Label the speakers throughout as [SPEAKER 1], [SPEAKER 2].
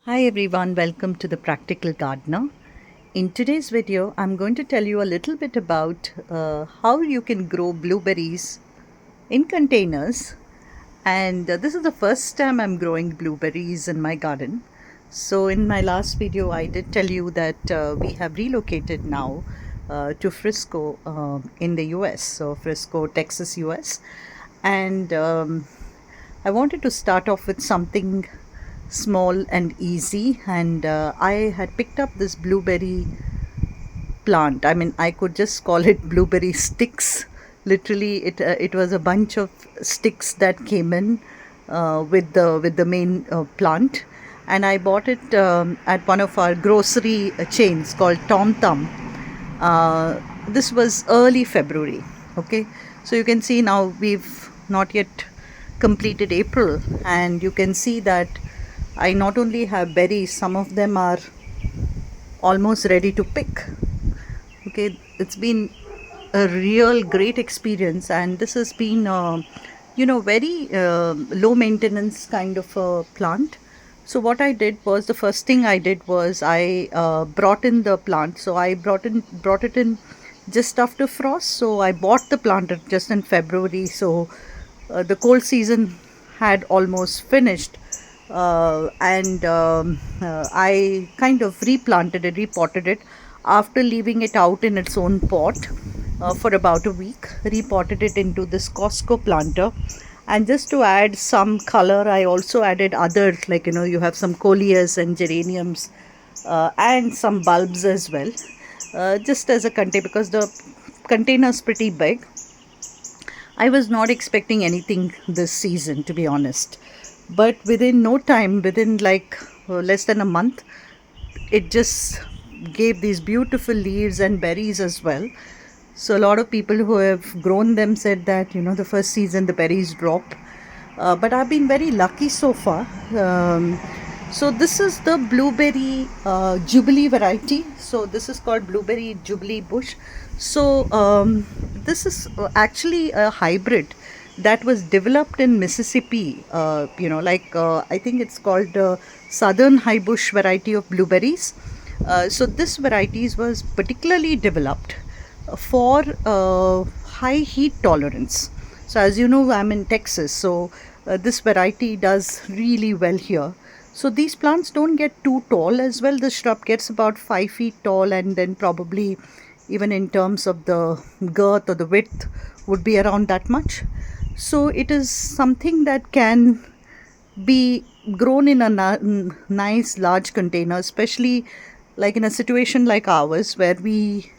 [SPEAKER 1] Hi everyone, welcome to the Practical Gardener. In today's video, I'm going to tell you a little bit about how you can grow blueberries in containers. And this is the first time I'm growing blueberries in my garden. So in my last video, I did tell you that we have relocated now to Frisco in the US, so Frisco, Texas, US. And I wanted to start off with something small and easy, and I had picked up this blueberry plant. I mean, I could just call it blueberry sticks. Literally, it was a bunch of sticks that came in with the main plant, and I bought it at one of our grocery chains called Tom Thumb. This was early February. Okay, so you can see now we've not yet completed April, and you can see that I not only have berries, some of them are almost ready to pick. Okay, it's been a real great experience, and this has been, very low maintenance kind of a plant. So what I did was, the first thing I did was I brought in the plant. So I brought it in just after frost. So I bought the plant just in February. So the cold season had almost finished, and I kind of replanted it, repotted it after leaving it out in its own pot for about a week. Repotted it into this Costco planter, and just to add some color, I also added other, like, you have some coleus and geraniums and some bulbs as well, just as a container, because the container is pretty big. I was not expecting anything this season, to be honest. But within no time, within like less than a month, it just gave these beautiful leaves and berries as well. So a lot of people who have grown them said that, the first season the berries drop. But I've been very lucky so far. So this is the Blueberry Jubilee variety. So this is called Blueberry Jubilee bush. So this is actually a hybrid that was developed in Mississippi. I think it's called Southern highbush variety of blueberries. So this varieties was particularly developed for high heat tolerance. So as you know, I'm in Texas, so this variety does really well here. So these plants don't get too tall as well. The shrub gets about 5 feet tall, and then probably even in terms of the girth or the width would be around that much. So it is something that can be grown in a nice large container, especially like in a situation like ours where we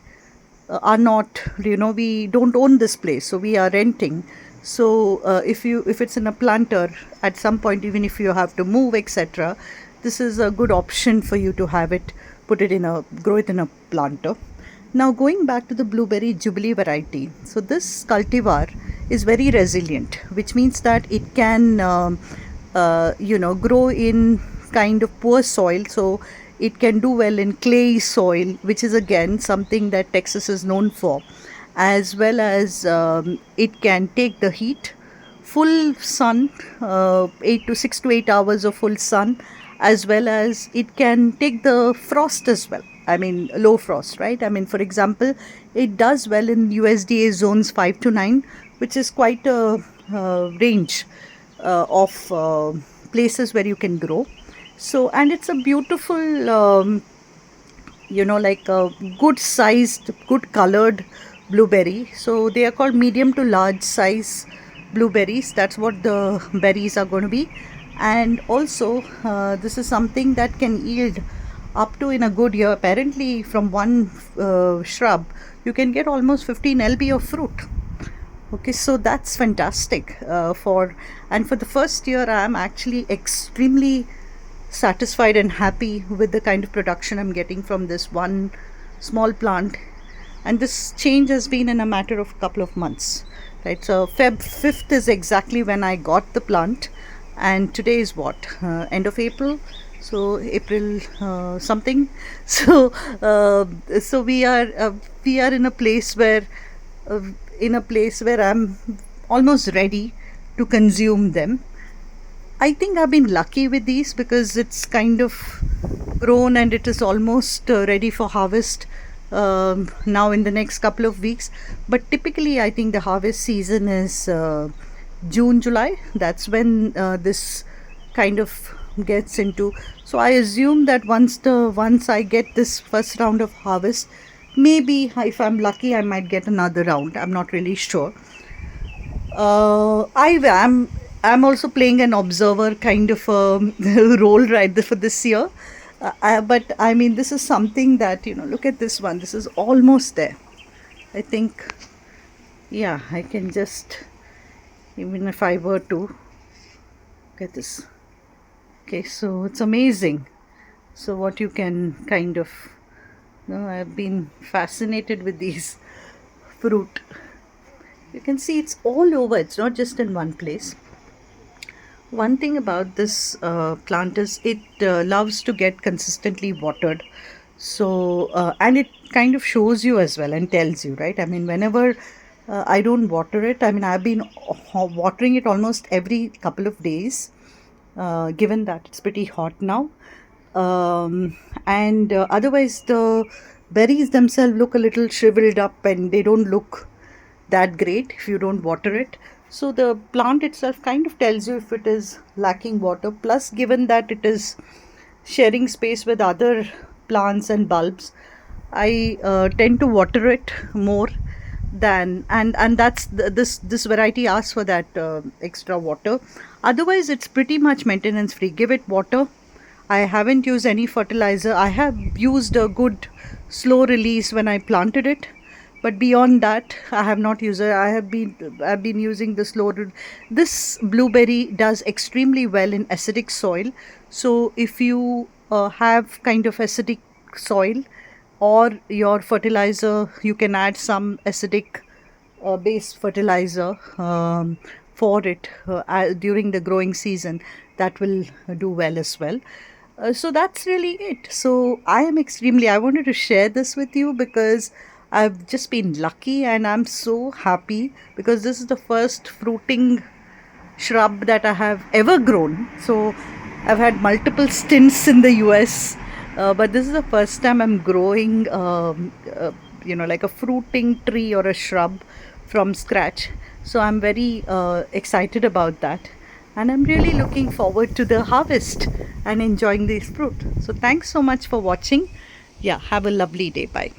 [SPEAKER 1] are not, we don't own this place, so we are renting. So if it's in a planter, at some point, even if you have to move, etc., this is a good option for you to have it, grow it in a planter. Now going back to the Blueberry Jubilee variety, so this cultivar is very resilient, which means that it can grow in kind of poor soil. So it can do well in clay soil, which is again something that Texas is known for, as well as it can take the heat, full sun, 6 to 8 hours of full sun, as well as it can take the frost as well. I mean, low frost, right? I mean, for example, it does well in USDA zones 5 to 9, which is quite a range of places where you can grow. So, and it's a beautiful, like a good sized, good colored blueberry. So they are called medium to large size blueberries. That's what the berries are going to be. And also, this is something that can yield up to, in a good year, apparently from one shrub, you can get almost 15 lb of fruit. Okay, so that's fantastic. For the first year, I'm actually extremely satisfied and happy with the kind of production I'm getting from this one small plant. And this change has been in a matter of a couple of months, right? So Feb 5th is exactly when I got the plant, and today is what, end of April. So April something. So we are in a place where I'm almost ready to consume them. I think I've been lucky with these because it's kind of grown and it is almost ready for harvest now in the next couple of weeks. But typically, I think the harvest season is June, July. That's when this kind of gets into. So I assume that once I get this first round of harvest, maybe if I'm lucky, I might get another round. I'm not really sure. I'm also playing an observer kind of role right for this year. But I mean, this is something that, look at this one. This is almost there. I think, yeah, I can just, even if I were to, look at this. Okay, so it's amazing. So what you can kind of, I've been fascinated with these fruit. You can see it's all over. It's not just in one place. One thing about this plant is it loves to get consistently watered. So, and it kind of shows you as well and tells you, right? I mean, whenever I don't water it, I mean, I've been watering it almost every couple of days, given that it's pretty hot now. And otherwise, the berries themselves look a little shriveled up and they don't look that great if you don't water it. So the plant itself kind of tells you if it is lacking water. Plus, given that it is sharing space with other plants and bulbs, I tend to water it more than and that's this variety asks for that extra water. Otherwise, it's pretty much maintenance free. Give it water. I haven't used any fertilizer. I have used a good slow release when I planted it, but beyond that I have not used it. I've been using the this blueberry does extremely well in acidic soil. So if you have kind of acidic soil or your fertilizer, you can add some acidic base fertilizer for it during the growing season. That will do well as well. So that's really it. So I wanted to share this with you because I've just been lucky and I'm so happy because this is the first fruiting shrub that I have ever grown. So I've had multiple stints in the US, but this is the first time I'm growing, like a fruiting tree or a shrub from scratch. So I'm very excited about that. And I'm really looking forward to the harvest and enjoying this fruit. So thanks so much for watching. Yeah, have a lovely day. Bye.